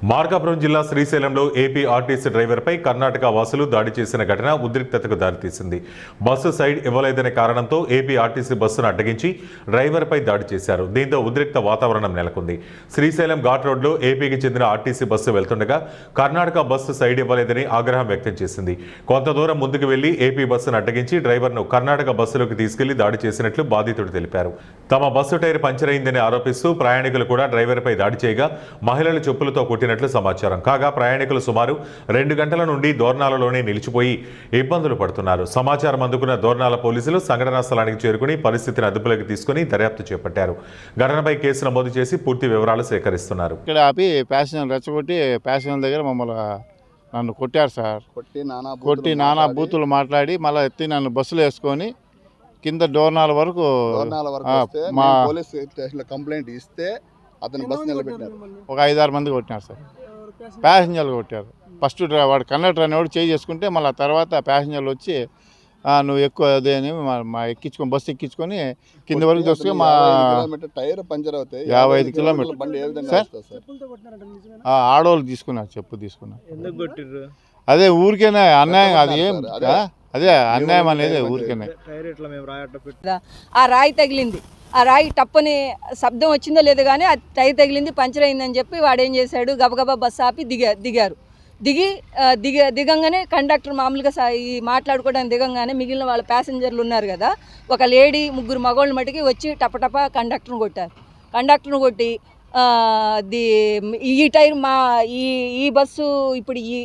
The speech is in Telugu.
మార్కాపురం జిల్లా శ్రీశైలంలో ఏపీ ఆర్టీసీ డ్రైవర్పై కర్ణాటక వాసులు దాడి చేసిన ఘటన ఉద్రిక్తతకు దారితీసింది. బస్సు సైడ్ ఇవ్వలేదనే కారణంతో ఏపీ ఆర్టీసీ బస్సును అడ్డగించి డ్రైవర్పై దాడి చేశారు. దీంతో ఉద్రిక్త వాతావరణం నెలకొంది. శ్రీశైలం ఘాట్ రోడ్లో ఏపీకి చెందిన ఆర్టీసీ బస్సు వెళ్తుండగా కర్ణాటక బస్సు సైడ్ ఇవ్వలేదని ఆగ్రహం వ్యక్తం చేసింది. కొంత దూరం ముందుకు వెళ్లి ఏపీ బస్సును అడ్డగించి డ్రైవర్ను కర్ణాటక బస్సులోకి తీసుకెళ్లి దాడి చేసినట్లు బాధితుడు తెలిపారు. తమ బస్సు టైర్ పంచర్ అయిందని ఆరోపిస్తూ ప్రయాణికులు కూడా డ్రైవర్పై దాడి చేయగా మహిళలు చెప్పులతో కొట్టినట్లు సమాచారం. కాగా ప్రయాణికులు సుమారు 2 గంటల నుండి దోర్నాలలోనే నిలిచిపోయి ఇబ్బందులు పడుతున్నారు. సమాచారం అందుకున్న దోర్నాల పోలీసులు సంఘటనా స్థలానికి చేరుకుని పరిస్థితిని అదుపులోకి తీసుకుని దర్యాప్తు చేపట్టారు. ఘటనపై కేసు నమోదు చేసి పూర్తి వివరాలు సేకరిస్తున్నారు. ఇక్కడ ఆపి ప్యాసింజర్ రెచ్చగొట్టి ప్యాసింజర్ దగ్గర మమ్మల్ని నన్ను కొట్టారు సార్. కొట్టి నానా బూతులు మాట్లాడి మళ్ళీ ఎత్తి నన్ను బస్సులో వేసుకొని కింద డోర్నాల వరకు మా పోలీస్ స్టేషన్లో కంప్లైంట్ ఇస్తే అతను బస్సు నిలబెట్టారు. ఒక 5-6 మంది కొట్టినారు సార్. ప్యాసింజర్లు కొట్టారు. ఫస్ట్ వాడు కండక్టర్ అనేవాడు చేయి చేసుకుంటే మళ్ళీ తర్వాత ప్యాసింజర్లు వచ్చి నువ్వు ఎక్కువ అదే అని మా ఎక్కించుకొని బస్సు ఎక్కించుకొని కింద వరకు చూస్తే మా టైర్ పంచర్ అవుతాయి. 55 కిలోమీటర్లు సార్. ఆడవాళ్ళు తీసుకున్నారు, చెప్పు తీసుకున్నారు. అదే ఊరికేనే అన్యాయం. అది ఏం అదే అన్యాయం అనేది ఊరికేనే. ఆ రాయి తగిలింది. ఆ రాయి టప్పని శబ్దం వచ్చిందో లేదో కానీ అది టైర్ తగిలింది, పంచర్ అయిందని చెప్పి వాడు ఏం చేశాడు, గబగబా బస్సు ఆపి దిగారు. దిగంగానే కండక్టర్ మామూలుగా ఈ మాట్లాడుకోవడానికి దిగంగానే మిగిలిన వాళ్ళ ప్యాసింజర్లు ఉన్నారు కదా, ఒక లేడీ 3 మగవాళ్ళ మటుకి వచ్చి టపటప కండక్టర్ని కొట్టారు. కండక్టర్ని కొట్టి ఈ టైర్ ఈ బస్సు ఇప్పుడు ఈ